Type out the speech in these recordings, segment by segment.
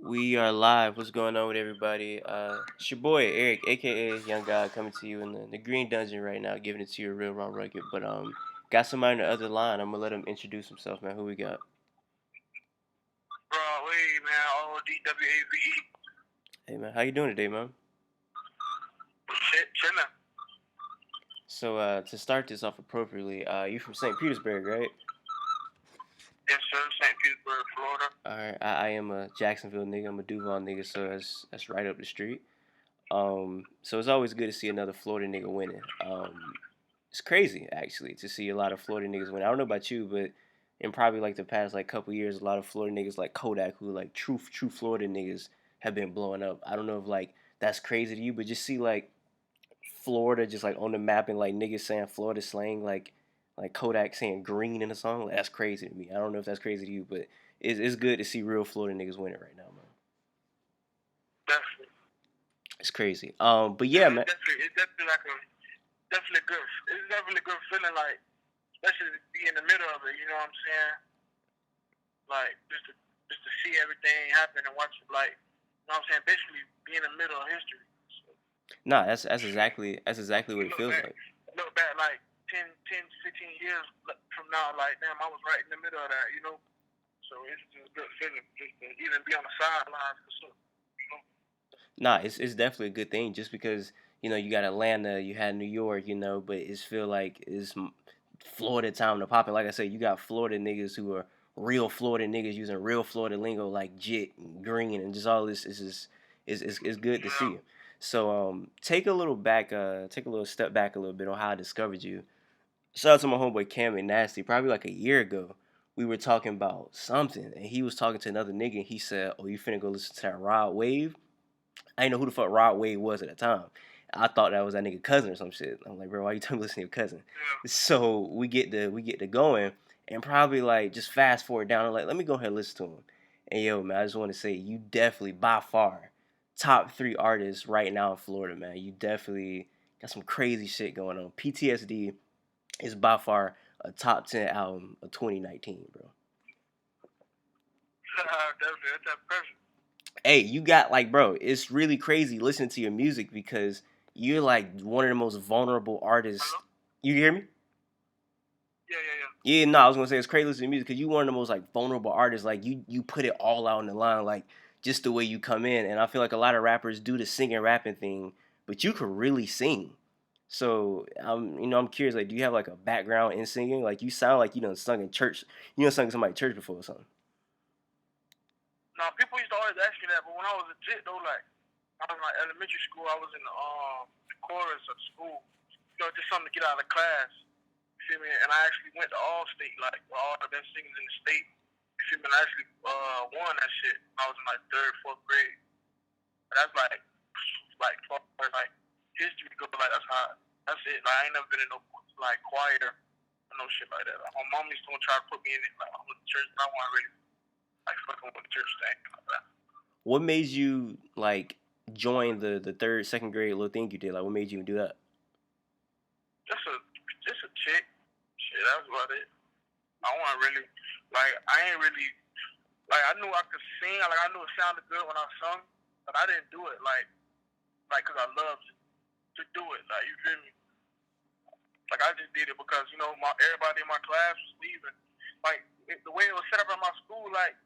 We are live. What's going on with everybody? It's your boy Eric, aka Young God, coming to you in the Green Dungeon right now, giving it to you real raw rugged. But got somebody on the other line. I'm gonna let him introduce himself, man. Who we got? Broadway, man, ODWAVE. Hey man, how you doing today, man? Shit, chillin'. So to start this off appropriately, you from St. Petersburg, right? Yes, sir, St. Petersburg, Florida. All right. I am a Jacksonville nigga. I'm a Duval nigga, so that's right up the street. So it's always good to see another Florida nigga winning. It's crazy actually to see a lot of Florida niggas win. I don't know about you, but in probably like the past like couple years, a lot of Florida niggas like Kodak, who like true Florida niggas, have been blowing up. I don't know if like that's crazy to you, but just see like Florida just like on the map and like niggas saying Florida slang like Kodak saying green in a song. Like, that's crazy to me. I don't know if that's crazy to you, but it's good to see real Florida niggas winning right now, man. Definitely. It's crazy. But Yeah, yeah, man. it's definitely like definitely good. It's definitely a good feeling, like, especially to be in the middle of it, you know what I'm saying? Like, just to see everything happen and watch it, like, you know what I'm saying? Basically, be in the middle of history. So, Nah, that's exactly what you it feels like. look back like 10, 15 years from now, like, damn, I was right in the middle of that, you know? So it's just a good feeling just to even be on the sidelines for sure, you know? Nah, it's definitely a good thing just because you got Atlanta, you had New York, but it's feel like Florida time to pop it. Like I said, you got Florida niggas who are real Florida niggas using real Florida lingo like jit and green and just all this is just is good to Yeah. see. So take a little step back a little bit on how I discovered you. Shout out to my homeboy Cam and Nasty. Probably like a year ago, we were talking about something, and he was talking to another nigga, and he said, "Oh, you finna go listen to that Rod Wave?" I didn't know who the fuck Rod Wave was at the time. I thought that was that nigga cousin or some shit. I'm like, bro, why you telling me to listen to your cousin? Yeah. So we get to going, and probably like just fast forward down. I'm like, let me go ahead and listen to him. And yo, man, I just want to say you definitely by far top three artists right now in Florida, man. You definitely got some crazy shit going on. PTSD is by far a top 10 album of 2019, bro. Definitely, that's that pressure. Hey, you got like, bro, it's really crazy listening to your music because you're like one of the most vulnerable artists. Hello? You hear me? Yeah. Yeah, no, I was gonna say it's crazy listening to music because you one of the most like vulnerable artists. Like you put it all out on the line, like just the way you come in. And I feel like a lot of rappers do the singing rapping thing, but you could really sing. So I'm curious. Like, do you have like a background in singing? Like, you sound like you done sung in church. You done sung in somebody's church before or something. Now, people used to always ask me that, but when I was a jit, though, like, I was in like elementary school, I was in the chorus of school. You know, just something to get out of class. You feel me? And I actually went to all state, like, with all the best singers in the state. You feel me? And I actually won that shit when I was in like third, fourth grade. And that's like, far as like history goes, like, that's it. Like, I ain't never been in no, like, choir or no shit like that. Like, my mom used to try to put me in it. Like, I went to church, but I wasn't really, like, fucking with the church thing like that. What made you like join the third, second grade little thing you did? Like, what made you do that? Just a chick. Shit, that was about it. I wasn't really, like, I ain't really, like, I knew I could sing. Like, I knew it sounded good when I sung, but I didn't do it, like, cause I loved to do it. Like, you feel me? Like, I just did it because, you know, everybody in my class was leaving. Like, the way it was set up at my school, like,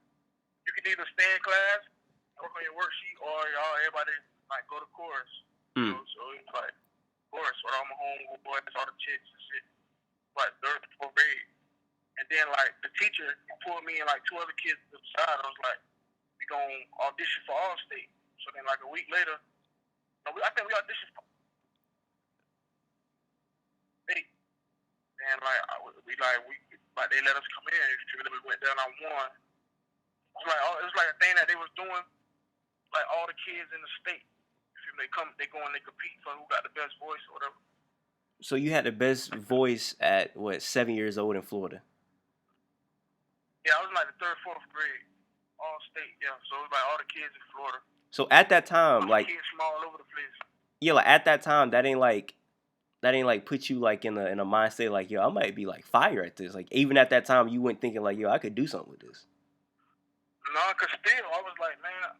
you could either stay in class, work on your worksheet, or everybody, like, go to chorus. You know, so it's like, chorus, or all my homeboys, all the chicks and shit. Like, third, fourth grade. And then, like, the teacher pulled me and, like, two other kids to the side. I was like, we going to audition for All-State. So then, like, a week later, I think we auditioned for State. And, like, they let us come in. We went down, I won. It was like a thing that they was doing, like, all the kids in the state. They go and they compete for who got the best voice or whatever. So you had the best voice at what, 7 years old in Florida? Yeah, I was in like the third, fourth grade, all state. Yeah, so it was like all the kids in Florida. So at that time, like, kids from all over the place. yeah, like at that time, that ain't like put you like in a mind state like, yo, I might be like fire at this. Like, even at that time, you weren't thinking like, yo, I could do something with this. No, cause still I was like, man,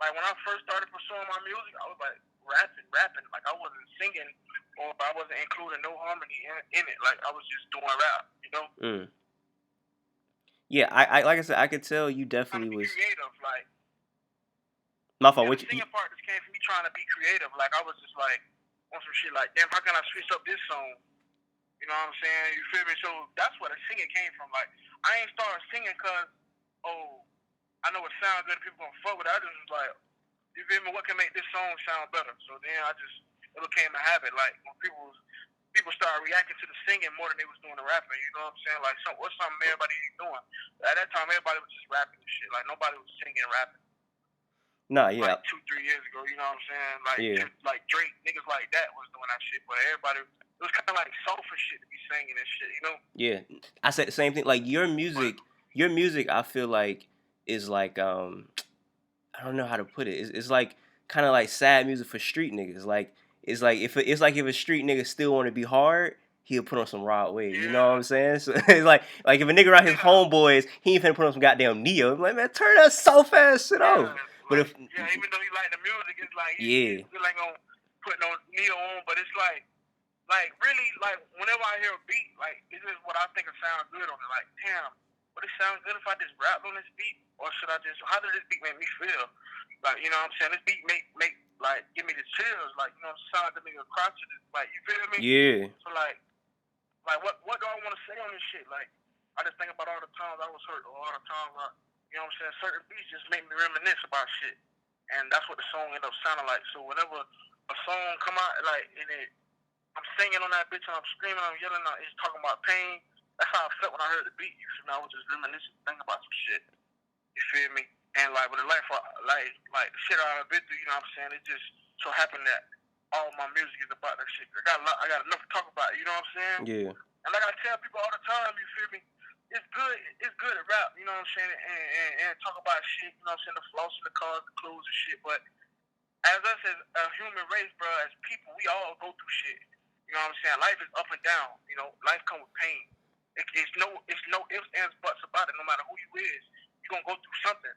like when I first started pursuing my music, I was like rapping. Like I wasn't singing or I wasn't including no harmony in it. Like I was just doing rap, you know. Mm. Yeah, I like I said, I could tell you Trying definitely to be was. creative, like My fault. yeah, What the you? singing part just came from me trying to be creative. Like I was just like on some shit like, damn, how can I switch up this song? You know what I'm saying? You feel me? So that's where the singing came from. Like I ain't started singing cause oh I know it sounds good, people gonna fuck with it. I just was like, you feel me? What can make this song sound better? So then it became a habit. Like when people started reacting to the singing more than they was doing the rapping. You know what I'm saying? Like what's something everybody ain't doing? At that time, everybody was just rapping and shit. Like nobody was singing and rapping. Nah, Like yeah, 2-3 years ago, you know what I'm saying? Like yeah, like Drake, niggas like that was doing that shit. But everybody, it was kind of like soulful shit to be singing and shit, you know? yeah. I said the same thing. Like But your music, I feel like is like I don't know how to put it. It's like kind of like sad music for street niggas. Like it's like if a street nigga still want to be hard, he'll put on some Rod Wave. You know what yeah, I'm saying? So it's like if a nigga around his yeah. homeboys, he ain't finna put on some goddamn Neo. I'm like, man, turn that soft ass shit Yeah, off. But like if yeah, even though he like the music, it's like he yeah, still ain't gonna put no Neo on, but it's like really like whenever I hear a beat, like this is what I think it sounds good on it. Like damn, would it sound good if I just rap on this beat, or should I just? How does this beat make me feel? Like you know what I'm saying? This beat make like give me the chills. Like you know, sound to me a crotch. Like you feel me? yeah, So like what do I want to say on this shit? Like I just think about all the times I was hurt, or all the times you know what I'm saying, certain beats just make me reminisce about shit, and that's what the song ended up sounding like. So whenever a song come out, like I'm singing on that bitch and I'm screaming, I'm yelling, it's talking about pain. That's how I felt when I heard the beat. You feel me? I was just reminiscing, thinking about some shit. You feel me? And like with the life, like the shit I've been through, you know what I'm saying? It just so happened that all my music is about that shit. I got enough to talk about. You know what I'm saying? yeah, And like I tell people all the time, you feel me? It's good to rap, you know what I'm saying, and talk about shit, you know what I'm saying, the floss and the cars, the clothes and shit. But as us as a human race, bro, as people, we all go through shit. You know what I'm saying? Life is up and down. You know, life comes with pain. It's no ifs, ands, buts about it. No matter who you is, you're gonna go through something.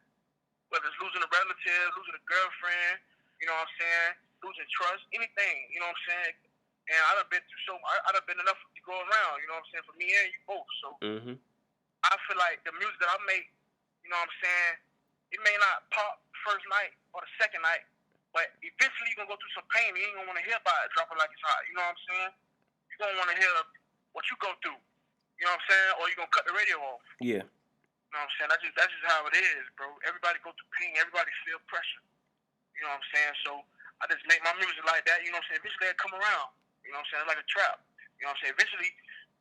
Whether it's losing a relative, losing a girlfriend, you know what I'm saying, losing trust, anything. You know what I'm saying? And I done been through I done been enough to go around. You know what I'm saying? For me and you both. So mhm, I feel like the music that I make, you know what I'm saying, it may not pop first night or the second night, but eventually you're going to go through some pain. You ain't going to want to hear about it dropping like it's hot. You know what I'm saying? You're going to want to hear what you go through. You know what I'm saying? Or you're going to cut the radio off. yeah, You know what I'm saying? That's just how it is, bro. Everybody go through pain. Everybody feel pressure. You know what I'm saying? So I just make my music like that. You know what I'm saying? Eventually they'll come around. You know what I'm saying? It's like a trap. You know what I'm saying? Eventually,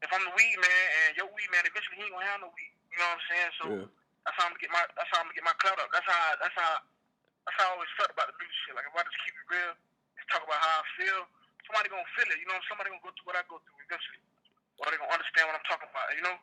if I'm the weed man and your weed man, eventually he ain't gonna have no weed. You know what I'm saying? So yeah. that's how I'm gonna get my clout up. That's how I always felt about the music shit. Like if I just keep it real, just talk about how I feel, somebody gonna feel it. You know, somebody gonna go through what I go through eventually, or they gonna understand what I'm talking about. You know?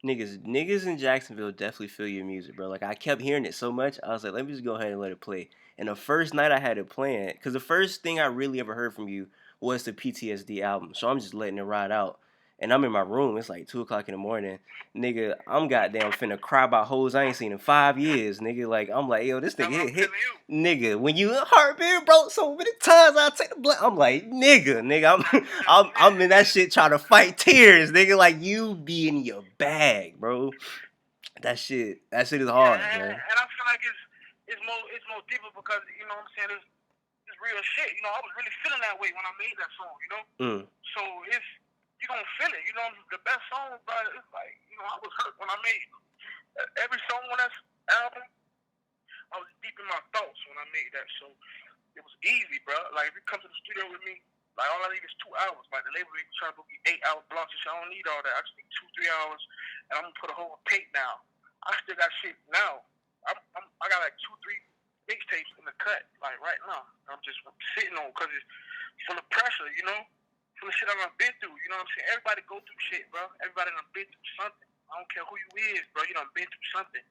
Niggas in Jacksonville definitely feel your music, bro. Like I kept hearing it so much, I was like, let me just go ahead and let it play. And the first night I had it playing, because the first thing I really ever heard from you was the PTSD album. So I'm just letting it ride out. And I'm in my room. It's like 2 o'clock in the morning, nigga. I'm goddamn finna cry about hoes I ain't seen in 5 years, nigga. Like I'm like, yo, this That's nigga what I'm hit, telling you. nigga. When you heart being broke so many times, I take the blood. I'm like, nigga. I'm in that shit trying to fight tears, nigga. Like you be in your bag, bro. That shit is Yeah, hard, man. and I feel like it's more deeper because you know what I'm saying. It's real shit. You know, I was really feeling that way when I made that song. You know, Mm. so it's you gonna feel it. You know, the best song, but it's like you know I was hurt when I made every song on that album. I was deep in my thoughts when I made that, so it was easy, bro. Like if you come to the studio with me, like all I need is 2 hours. Like the label is trying to book me 8 hour blocks and shit. I don't need all that. I just need 2-3 hours, and I'm gonna put a whole tape down. I still got shit now. I got like 2-3 mixtapes in the cut, like right now. I'm just sitting on because it's full of pressure, you know, full of shit I've been through. You know what I'm saying? Everybody go through shit, bro. Everybody done been through something. I don't care who you is, bro. You done been through something.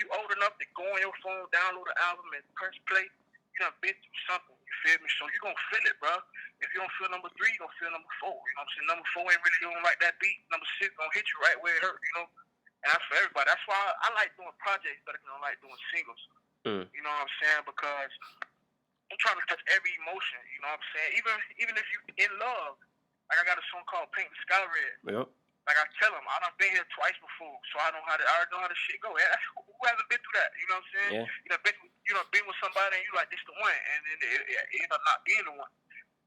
You old enough to go on your phone, download the album, and press play. You done been through something. You feel me? So you gonna feel it, bro. If you don't feel number 3, you gonna feel number 4. You know what I'm saying? Number 4 ain't really doing like that beat. Number 6 gonna hit you right where it hurt. You know. And that's for everybody. That's why I like doing projects better than I like doing singles. Mm. You know what I'm saying? Because I'm trying to touch every emotion. You know what I'm saying? Even if you in love, like I got a song called "Paint the Sky Red." Yep. Like I tell them, I done been here twice before, so I already know how the shit go. Who hasn't been through that? You know what I'm saying? Yeah. Been with somebody and you like this the one, and then it end up not being the one.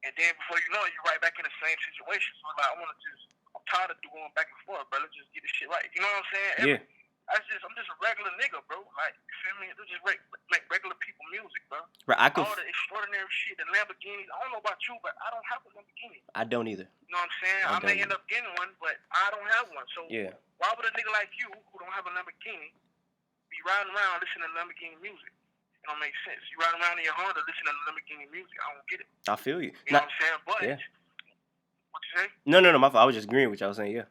And then before you know it, you're right back in the same situation. So like, I'm tired of going back and forth, bro. Let's just get this shit right. You know what I'm saying? Yeah. I'm just a regular nigga, bro. Like, you feel me? This just make regular people music, bro. Bro, All the extraordinary shit, the Lamborghinis. I don't know about you, but I don't have a Lamborghini. I don't either. You know what I'm saying? I may end up getting one, but I don't have one. So yeah. Why would a nigga like you, who don't have a Lamborghini, be riding around listening to Lamborghini music? It don't make sense. You riding around in your Honda listening to Lamborghini music. I don't get it. I feel you. You know what I'm saying? But yeah. What you say? No, my fault. I was just agreeing with you. I was saying, yeah.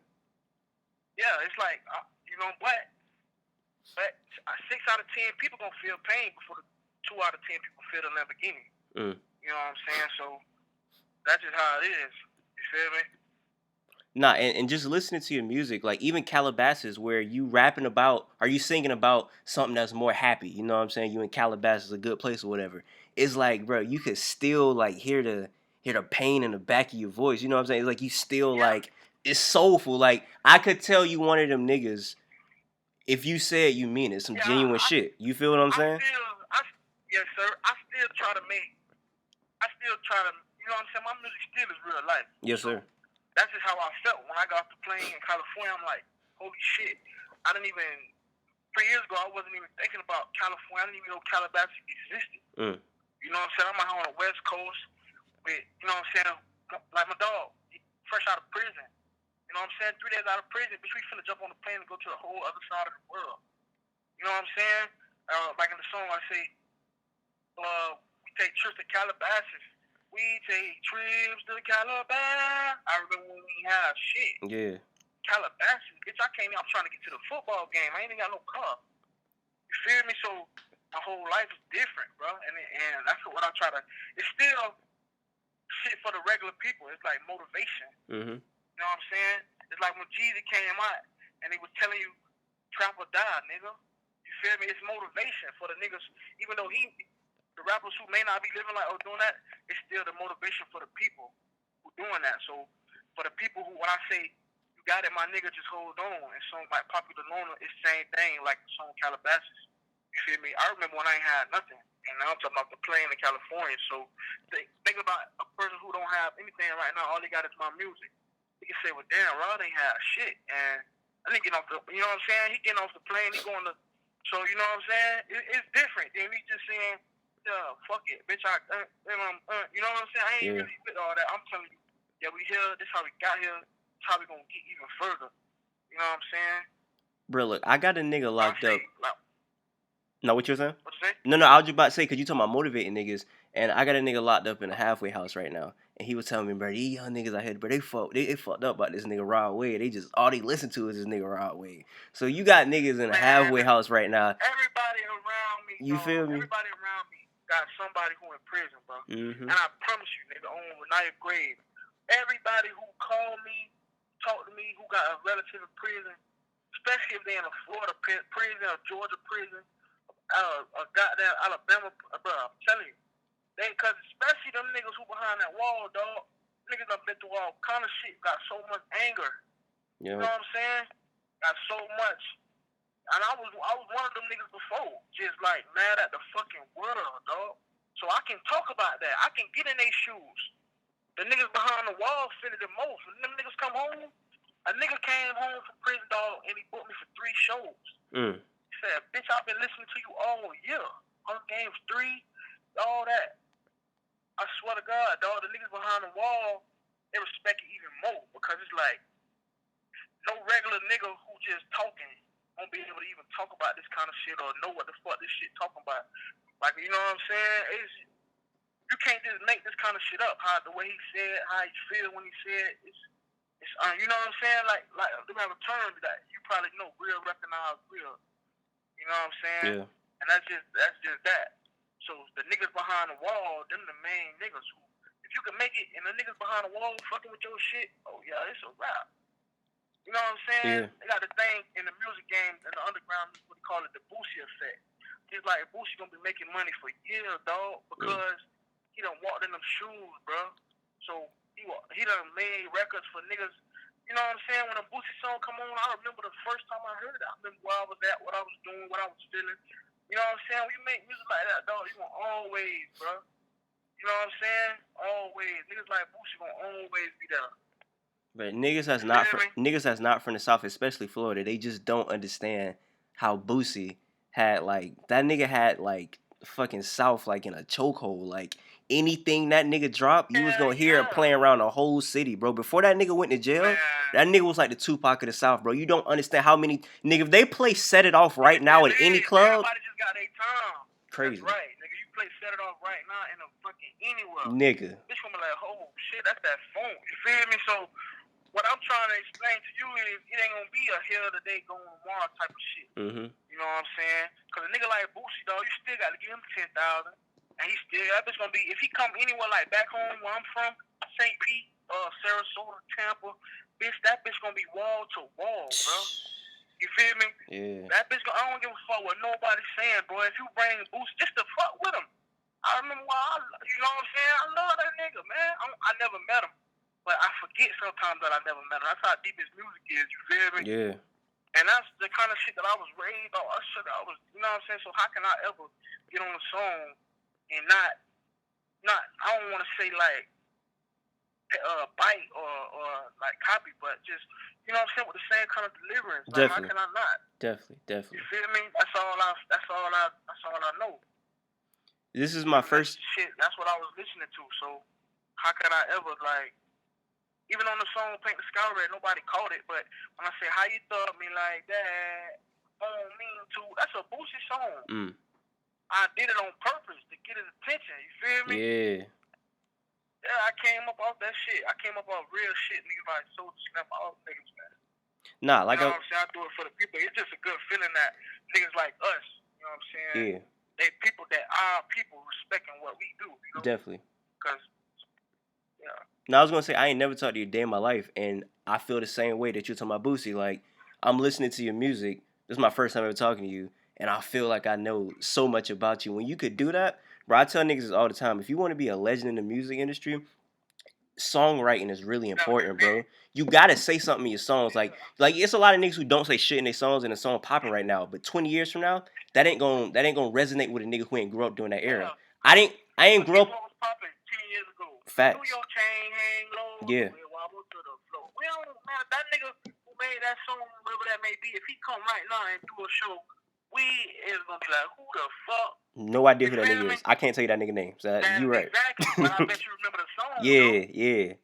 Yeah, it's like but 6 out of 10 people gonna feel pain before the 2 out of 10 people feel the Lamborghini. Mm. You know what I'm saying? So that's just how it is. You feel me? Nah, and just listening to your music, like even Calabasas, where you rapping about, are you singing about something that's more happy? You know what I'm saying? You in Calabasas, a good place or whatever. It's like, bro, you could still like hear the pain in the back of your voice. You know what I'm saying? It's like you still like, it's soulful. Like I could tell you one of them niggas if you said you mean it, some genuine shit. You feel what I'm saying? Yes, sir. I still try to, you know what I'm saying? My music still is real life. Yes, sir. That's just how I felt when I got off the plane in California. I'm like, holy shit. 3 years ago, I wasn't even thinking about California. I didn't even know Calabasas existed. Mm. You know what I'm saying? I'm out on the West Coast with, you know what I'm saying, like my dog, fresh out of prison. You know what I'm saying? 3 days out of prison, bitch, we finna jump on the plane and go to the whole other side of the world. You know what I'm saying? Like in the song, I say, we take trips to Calabasas. We take trips to Calabasas. I remember when we had shit. Yeah. Calabasas, bitch, I'm trying to get to the football game. I ain't even got no car. You feel me? So my whole life is different, bro. And that's what I try to, it's still shit for the regular people. It's like motivation. Mm-hmm. You know what I'm saying? It's like when Jeezy came out and he was telling you, trap or die, nigga. You feel me? It's motivation for the niggas, even though the rappers who may not be living like or doing that, it's still the motivation for the people who doing that. So for the people who, when I say, you got it, my nigga, just hold on, and songs like Popular Loner, it's the same thing like the song Calabasas. You feel me? I remember when I ain't had nothing, and now I'm talking about the plane in California. So think about a person who don't have anything right now, all they got is my music. He can say, well, damn, Rod ain't have shit, and I didn't get off the, you know what I'm saying? He getting off the plane, he going to, so you know what I'm saying? It's different than me just saying, fuck it, bitch, you know what I'm saying? I ain't really with all that. I'm telling you, yeah, we here, this how we got here, this how we gonna get even further. You know what I'm saying? Bro, look, I got a nigga locked up. No, what you saying? What you say? No, I was just about to say, because you talking about motivating niggas, and I got a nigga locked up in a halfway house right now. And he was telling me, bro, these young niggas out here, bro, they fucked up about this nigga Rod Wave. They just, all they listen to is this nigga Rod Wave. So you got niggas in a halfway house right now. Everybody around me, you feel me? Everybody around me got somebody who in prison, bro. Mm-hmm. And I promise you, nigga, on Renaya Grave, everybody who called me, talked to me, who got a relative in prison, especially if they in a Florida prison or Georgia prison, a goddamn Alabama, bro, I'm telling you. Cause especially them niggas who behind that wall, dog. Niggas done been through all kind of shit, got so much anger. Yeah. You know what I'm saying? Got so much. And I was one of them niggas before, just like mad at the fucking world, dog. So I can talk about that. I can get in their shoes. The niggas behind the wall feel it the most. When them niggas come home, a nigga came home from prison, dog, and he booked me for 3 shows. Mm. He said, bitch, I've been listening to you all year. Hunger Games 3, all that. I swear to God, dog, the niggas behind the wall, they respect it even more because it's like no regular nigga who just talking won't be able to even talk about this kind of shit or know what the fuck this shit talking about. Like, you know what I'm saying? You can't just make this kind of shit up. How the way he said, how he feel when he said it's you know what I'm saying? Like they have a term that you probably know, real recognize real. You know what I'm saying? Yeah. And that's just that. So the niggas behind the wall, them the main niggas who, if you can make it and the niggas behind the wall fucking with your shit, oh yeah, it's a rap. You know what I'm saying? Yeah. They got the thing in the music game, in the underground, what they call it, the Boosie effect. He's like, Boosie gonna be making money for years, dog, because he done walked in them shoes, bro. So he done made records for niggas. You know what I'm saying? When a Boosie song come on, I remember the first time I heard it. I remember where I was at, what I was doing, what I was feeling. You know what I'm saying? When you make music like that, dog, you gonna always, bro. You know what I'm saying? Always. Niggas like Boosie gonna always be there. But niggas that's not from the South, especially Florida, they just don't understand how Boosie had like that nigga had like fucking South like in a chokehold. Like anything that nigga dropped, you was gonna hear it playing around the whole city, bro. Before that nigga went to jail, that nigga was like the Tupac of the South, bro. You don't understand how many nigga if they play Set It Off right now in any club. Everybody just got their time. Crazy. That's right, nigga. You play Set It Off right now in a fucking anywhere. Nigga. Bitch gonna be like, oh shit, that's that phone. You feel me? So what I'm trying to explain to you is it ain't gonna be a hell today going tomorrow type of shit. Mm-hmm. You know what I'm saying? Cause a nigga like Boosie, dog, you still gotta give him 10,000. And that bitch gonna be, if he come anywhere like back home where I'm from, St. Pete, Sarasota, Tampa, bitch, that bitch gonna be wall to wall, bro. You feel me? Yeah. That bitch I don't give a fuck what nobody's saying, bro. If you bring Boosie, just to fuck with him. I remember you know what I'm saying? I love that nigga, man. I never met him. But I forget sometimes that I never met him. That's how deep his music is, you feel me? Yeah. And that's the kind of shit that I was raised on. You know what I'm saying? So how can I ever get on a song and not I don't want to say like bite or like copy, but just, you know what I'm saying, with the same kind of deliverance. Like, definitely. How can I not? Definitely. You feel me? That's all I know. This is my first shit. That's what I was listening to. So how can I ever like? Even on the song Paint the Sky Red, nobody caught it. But when I say how you thought me like that, I don't mean to. That's a Boosie song. I did it on purpose to get his attention. You feel me? Yeah. Yeah, I came up off that shit. I came up off real shit. Niggas like Soul Snap, all niggas, man. Nah, like you know what I'm saying? I do it for the people. It's just a good feeling that niggas like us, you know what I'm saying? Yeah. They people that our people respecting what we do, you know? Definitely. Because, yeah. Now, I was going to say, I ain't never talked to you a day in my life, and I feel the same way that you're talking about Boosie. Like, I'm listening to your music. This is my first time ever talking to you, and I feel like I know so much about you. When you could do that, bro, I tell niggas this all the time. If you want to be a legend in the music industry, songwriting is really important, bro. You gotta say something in your songs. Like it's a lot of niggas who don't say shit in their songs and the song popping right now. But 20 years from now, that ain't gonna resonate with a nigga who ain't grew up during that era. I ain't grew up. What was popping 10 years ago? Facts. Do your chain hang low. Yeah. Wobble to the floor. We don't, man, that nigga who made that song, whatever that may be, if he come right now and do a show, we is gonna be like, who the fuck? No idea who that nigga is. I can't tell you that nigga name. So you right. Exactly. But I bet you remember the song. Yeah.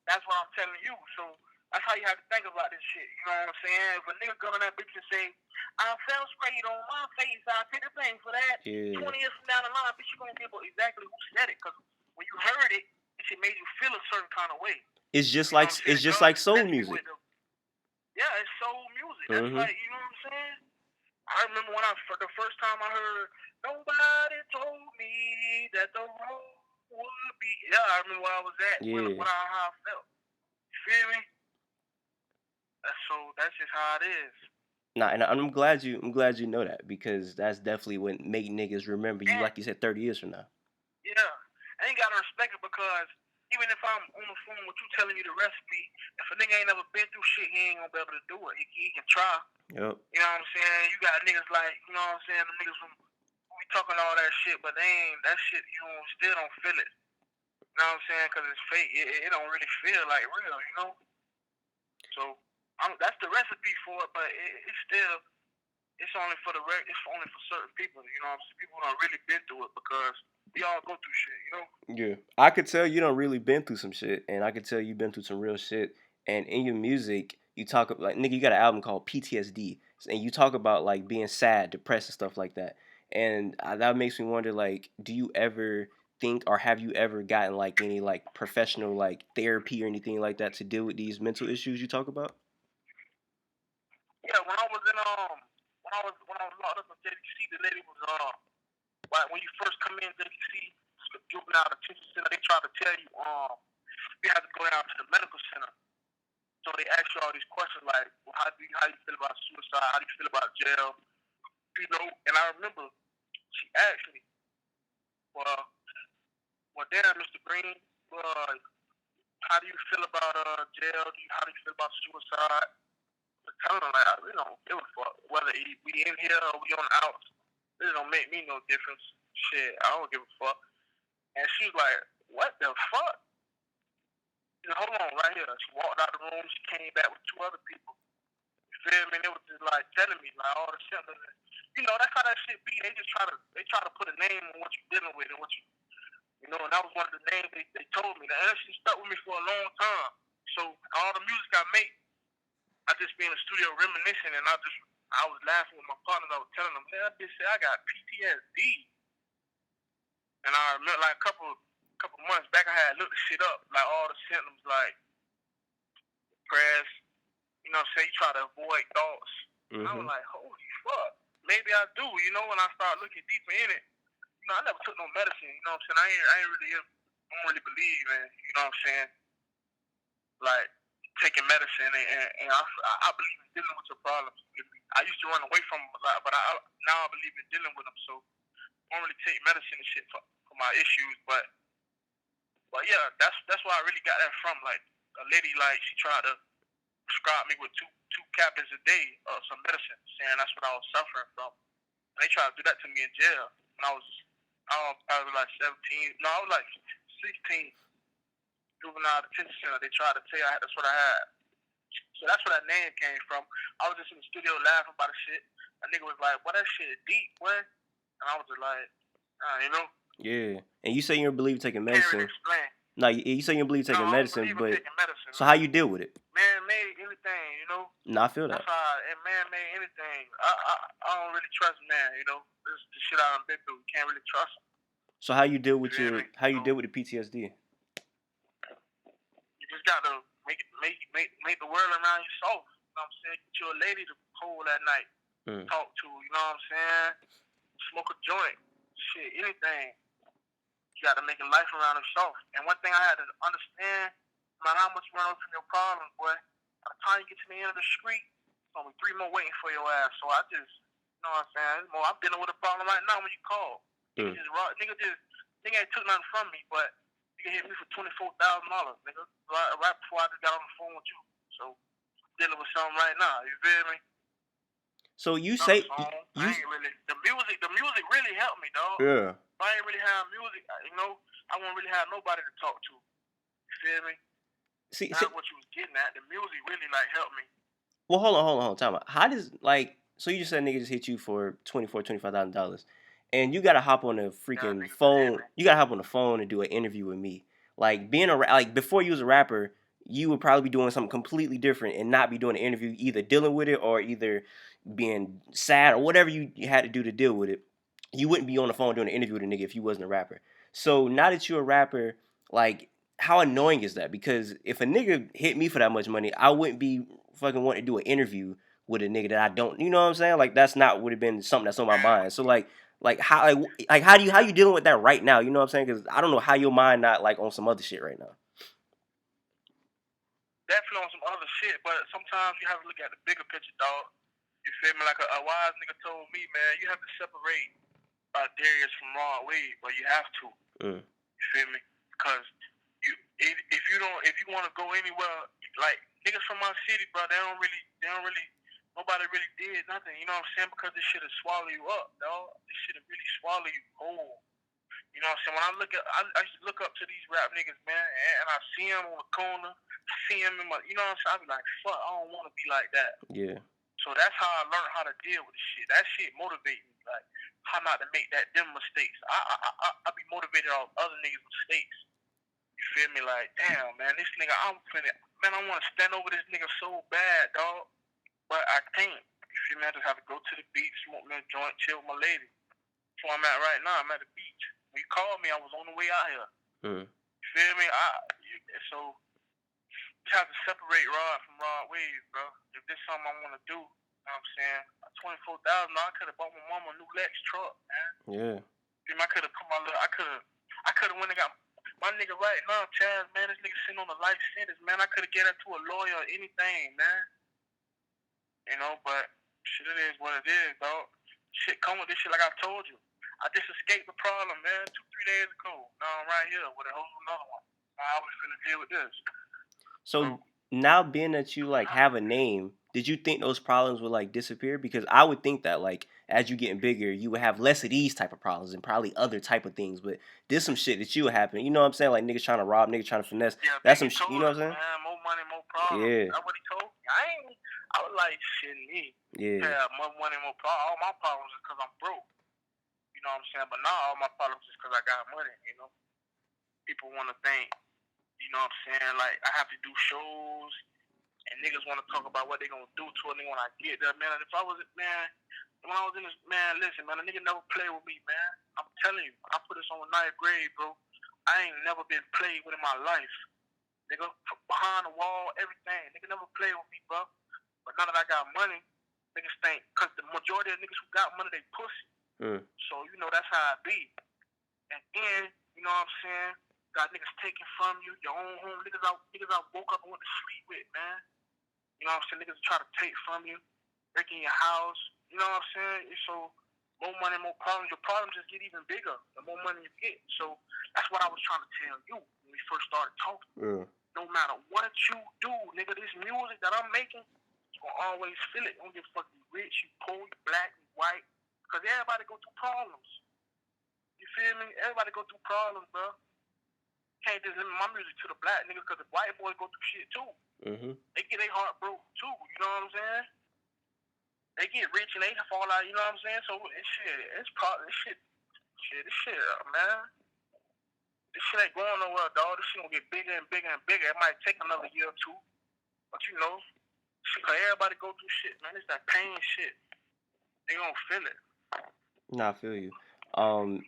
That's what I'm telling you. So that's how you have to think about this shit. You know what I'm saying? If a nigga go to that bitch and say, I fell straight on my face, I take the blame for that. Yeah. 20 years from down the line, bitch, you gonna give exactly who said it. Because when you heard it, it shit made you feel a certain kind of way. It's just like soul music. Yeah, it's soul music. That's like, you know what I'm saying? I remember when the first time I heard, nobody told me that the road would be. Yeah, I remember where I was at. Yeah. How I felt. You feel me? That's just how it is. Nah, and I'm glad you know that, because that's definitely what make niggas remember you, like you said, 30 years from now. Yeah, I ain't gotta respect it, because even if I'm on the phone with you telling me the recipe, if a nigga ain't never been through shit, he ain't gonna be able to do it. He can try. Yep. You know what I'm saying? You got niggas like, you know what I'm saying, the niggas from we talking all that shit, but they ain't that shit. You still don't feel it. You know what I'm saying? Because it's fake. It don't really feel like real. You know. So that's the recipe for it, but it's still. It's only for it's only for certain people, you know what I'm saying? People who don't really been through it, because we all go through shit, you know? Yeah. I could tell you don't really been through some shit, and I could tell you've been through some real shit. And in your music, you talk about, like, nigga, you got an album called PTSD, and you talk about, like, being sad, depressed, and stuff like that. And that makes me wonder, like, do you ever think, or have you ever gotten, like, any, like, professional, like, therapy or anything like that to deal with these mental issues you talk about? Yeah, when I was locked up in JDC, the lady was like, when you first come in JDC, juvenile detention center, they try to tell you you have to go down to the medical center. So they ask you all these questions like, well, how do you feel about suicide? How do you feel about jail? You know, and I remember she asked me, well, damn, Mr. Green, how do you feel about jail? How do you feel about suicide? I told her, like, I really don't give a fuck whether we in here or we on the outs. This don't make me no difference. Shit, I don't give a fuck. And she was like, what the fuck? She said, hold on, right here. She walked out of the room. She came back with 2 other people. You feel me? They was just like telling me like all the symptoms. You know, that's how that shit be. They try to put a name on what you're dealing with and what you know. And that was one of the names they told me. That shit stuck with me for a long time. So all the music I make, I just be in the studio reminiscing, and I was laughing with my partners. I was telling them, man, that bitch said I got PTSD. And I remember like a couple months back, I had looked the shit up, like all the symptoms, like depressed. You know what I'm saying? You try to avoid thoughts. Mm-hmm. And I was like, holy fuck, maybe I do. You know, when I start looking deeper in it, you know, I never took no medicine. You know what I'm saying? I don't really believe in, you know what I'm saying? Like taking medicine, and I believe in dealing with your problems. I used to run away from them a lot, but now I believe in dealing with them. So I don't really take medicine and shit for my issues, but yeah, that's where I really got that from. Like a lady, like she tried to prescribe me with two captains a day of some medicine, saying that's what I was suffering from. And they tried to do that to me in jail when I was probably like 17. No, I was like 16. Juvenile detention center. They tried to tell you that's what I had. So that's where that name came from. I was just in the studio laughing about the shit. A nigga was like, "Well, that shit deep, boy." And I was just like, you know. Yeah. And you say you don't believe taking medicine. Can't really explain. No, you say you don't believe taking medicine, but taking medicine, so how you deal with it? Man-made anything, you know. No, I feel that. That's how man-made anything. I don't really trust man, you know. This the shit I've been through. You can't really trust him. So how you deal with deal with the PTSD? You just gotta make the world around you soft. You know what I'm saying? Get you a lady to hold that night, talk to. You know what I'm saying? Smoke a joint, shit, anything. You gotta make a life around them soft. And one thing I had to understand, no matter how much you run from your problems, boy, by the time you get to the end of the street, there's only 3 more waiting for your ass. So I just, you know what I'm saying? I'm dealing with a problem right now when you call. Nigga ain't took nothing from me, but nigga hit me for $24,000, nigga, right before I just got on the phone with you. So I'm dealing with something right now. You feel me? So you say the music really helped me, dog. Yeah. If I ain't really have music, you know, I won't really have nobody to talk to. You feel me? See, that's what you was getting at. The music really like helped me. Well, hold on, time out. How does so you just said nigga just hit you for $25,000, and you gotta hop on the freaking phone. You gotta hop on the phone and do an interview with me. Like before you was a rapper, you would probably be doing something completely different and not be doing an interview, either dealing with it or either being sad or whatever you had to do to deal with it. You wouldn't be on the phone doing an interview with a nigga if you wasn't a rapper. So now that you're a rapper, like, how annoying is that? Because if a nigga hit me for that much money, I wouldn't be fucking wanting to do an interview with a nigga that I don't, you know what I'm saying? Like, that's not would have been something that's on my mind. So how you dealing with that right now? You know what I'm saying? Because I don't know how your mind not like on some other shit right now. Definitely on some other shit, but sometimes you have to look at the bigger picture, dog. You feel me? Like a wise nigga told me, man, you have to separate Darius from Rod Wave, but you have to. You feel me? Because if you want to go anywhere, like niggas from my city, bro, they don't really, nobody really did nothing. You know what I'm saying? Because this shit will swallow you up, dog. This shit will really swallow you whole. You know what I'm saying? When I used to look up to these rap niggas, man, and I see them on the corner, I see them in my, you know what I'm saying? I be like, fuck, I don't want to be like that. Yeah. So that's how I learned how to deal with the shit. That shit motivates me, like how not to make them mistakes. I be motivated off other niggas' mistakes. You feel me? Like, damn, man, this nigga, I want to stand over this nigga so bad, dog, but I can't. You feel me? I just have to go to the beach, smoke me a joint, chill with my lady. That's where I'm at right now. I'm at the beach. When you called me, I was on the way out here. You feel me? So you have to separate Rod from Rod Wave, bro. If this is something I want to do, you know what I'm saying? $24,000, I could have bought my mama a new Lex truck, man. Yeah. I could have put I could have went and got my nigga right now, Chaz, man. This nigga sitting on a life sentence, man. I could have get that to a lawyer or anything, man. You know, but shit, it is what it is, dog. Shit come with this shit, like I told you. I just escaped the problem, man. 2-3 days ago. Now I'm right here with a whole another one. I was finna deal with this. So now, being that you like have a name, did you think those problems would like disappear? Because I would think that like as you getting bigger, you would have less of these type of problems and probably other type of things. But there's some shit that you would happen. You know what I'm saying? Like niggas trying to rob, niggas trying to finesse. Yeah, That's some Biggie told you know us, what I'm saying? man, more money, more problems. Yeah. That's what he told me. I was like, shit, me. Yeah. Yeah, more money, more problems. All my problems is because I'm broke. You know what I'm saying? But now all my problems is because I got money, you know? People want to think, you know what I'm saying? Like, I have to do shows, and niggas want to talk about what they going to do to a nigga when I get there, man. And if I was, man, when I was in this, man, listen, man, a nigga never played with me, man. I'm telling you, I put this on a 9th grade, bro. I ain't never been played with in my life. Nigga, behind the wall, everything. Nigga never played with me, bro. But now that I got money, niggas think, because the majority of niggas who got money, they pussy. So, you know, that's how I be. And then, you know what I'm saying? Got niggas taken from you, your own home. Niggas I woke up and went to sleep with, man. You know what I'm saying? Niggas try to take from you, breaking your house. You know what I'm saying? So, more money, more problems. Your problems just get even bigger the more money you get. So, that's what I was trying to tell you when we first started talking. No matter what you do, nigga, this music that I'm making, you gonna always feel it. Don't give a fuck you rich, you poor, you black, you white. Because everybody go through problems. You feel me? Everybody go through problems, bro. Can't just limit my music to the black niggas because the white boys go through shit too. They get their heart broke too, you know what I'm saying? They get rich and they fall out, you know what I'm saying? So this shit, man. This shit ain't going nowhere, dog. This shit gonna get bigger and bigger and bigger. It might take another year or two. But you know, cause everybody go through shit, man. It's that pain shit. They gonna feel it. Nah, I feel you.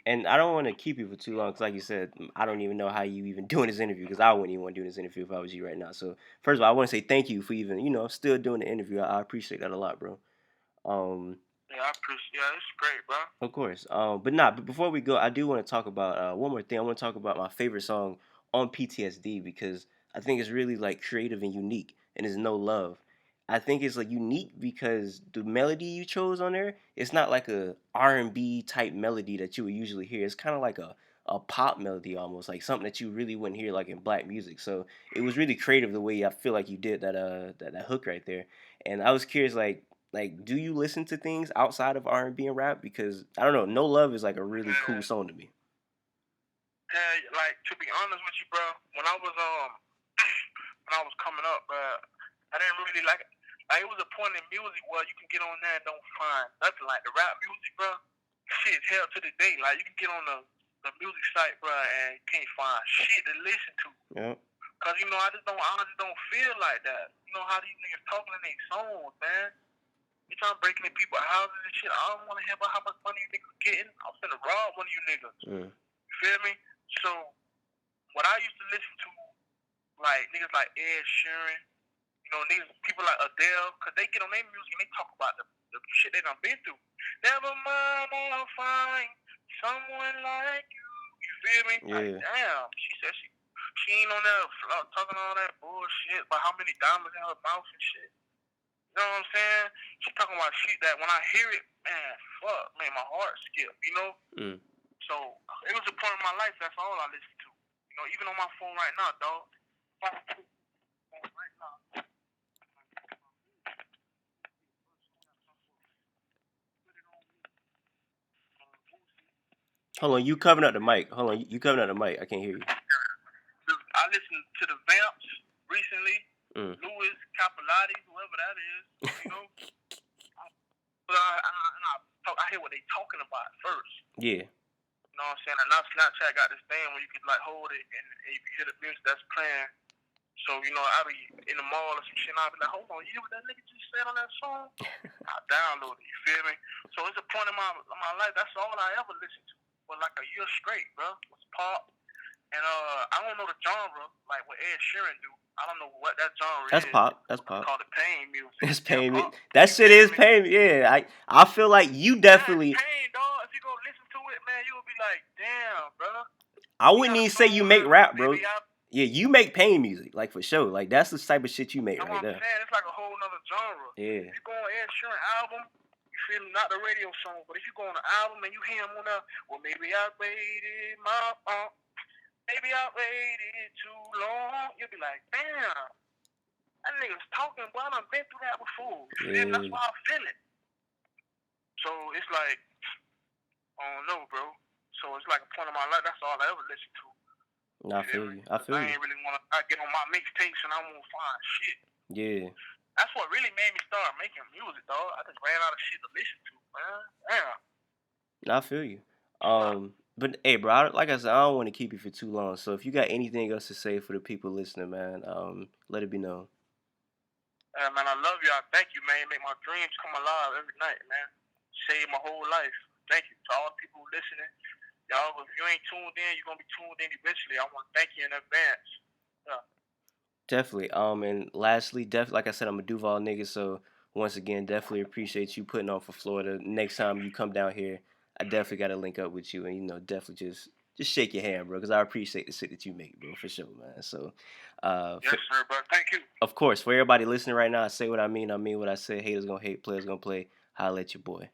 And I don't want to keep you for too long because, like you said, I don't even know how you even doing this interview because I wouldn't even want to do this interview if I was you right now. So first of all, I want to say thank you for even still doing the interview. I appreciate that a lot, bro. Yeah, I appreciate. Yeah, it's great, bro. Of course. But before we go, I do want to talk about one more thing. I want to talk about my favorite song on PTSD because I think it's really like creative and unique, and it's No Love. I think it's like unique because the melody you chose on there, it's not like a R&B type melody that you would usually hear. It's kind of like a pop melody almost, like something that you really wouldn't hear like in black music. So it was really creative the way I feel like you did that hook right there. And I was curious, like, do you listen to things outside of R&B and rap? Because I don't know, No Love is like a really cool song to me. Yeah, like to be honest with you, bro, when I was coming up, I didn't really like it. Like it was a point in music where you can get on there and don't find nothing like the rap music, bro. Shit, hell to the day. Like you can get on the music site, bro, and you can't find shit to listen to. Yeah. Cause you know I just don't feel like that. You know how these niggas talking in their songs, man. You trying to break into people's houses and shit. I don't want to hear about how much money you niggas getting. I'm finna rob one of you niggas. You feel me? So, what I used to listen to, like, niggas like Ed Sheeran, you know, niggas, people like Adele, because they get on their music and they talk about the shit they done been through. Never mind, I'll find someone like you. You feel me? Yeah. Like, damn. She said she ain't on there talking all that bullshit about how many diamonds in her mouth and shit. You know what I'm saying? She talking about shit that when I hear it, man, fuck, man, my heart skip, you know? So, it was a point in my life, that's all I listened to. You know, even on my phone right now, dog. Right now. Hold on, you covering up the mic. Hold on, you covering up the mic. I can't hear you. I listened to the Vamps recently. Louis Capalati, whoever that is, you know? But I hear what they talking about first. Yeah. You know what I'm saying? And now Snapchat got this thing where you can like hold it and you can hear the music that's playing. So, you know, I be in the mall or some shit and I be like, hold on, you hear what that nigga just said on that song? I download it, you feel me? So it's a point in my life, that's all I ever listened to for like a year straight, bro. Was pop. And I don't know the genre like what Ed Sheeran do. I don't know what that genre That's is. Pop. That's pop. It's called the pain music. It's pain music. That shit is pain. Yeah, I feel like you definitely. Yeah, pain, dog. If you go listen to it, man, you'll be like, damn, bro. I wouldn't even say you make rap, bro. Yeah, you make pain music, like for sure. Like that's the type of shit you make right there. I'm saying it's like a whole nother genre. Yeah. If you go on Ed Sheeran album, you feel me? Not the radio song, but if you go on the album and you hear him on there, well, maybe I waited maybe I waited too long. You'll be like, damn, that nigga's talking, bro. I done been through that before. You feel me? That's Yeah. why I feel it. So it's like, I don't know, bro. So it's like a point of my life. That's all I ever listen to. I You feel feel me? you. I 'Cause feel I you. ain't really want to. I get on my mixtapes and I won't find shit. Yeah. That's what really made me start making music, dog. I just ran out of shit to listen to, man. Damn. I feel you. But hey, bro, like I said, I don't want to keep you for too long. So if you got anything else to say for the people listening, man, let it be known. Man, I love you. I thank you, man. You make my dreams come alive every night, man. Save my whole life. Thank you to all the people listening. Y'all, if you ain't tuned in, you're gonna be tuned in eventually. I want to thank you in advance. Yeah. Definitely. And lastly, like I said, I'm a Duval nigga, so once again, definitely appreciate you putting on for Florida. Next time you come down here, I definitely got to link up with you, and definitely just shake your hand, bro, because I appreciate the shit that you make, bro, for sure, man. So, Yes, sir, bro. Thank you. of course, for everybody listening right now, I say what I mean what I say. Haters gonna hate, players gonna play. Holla at your boy.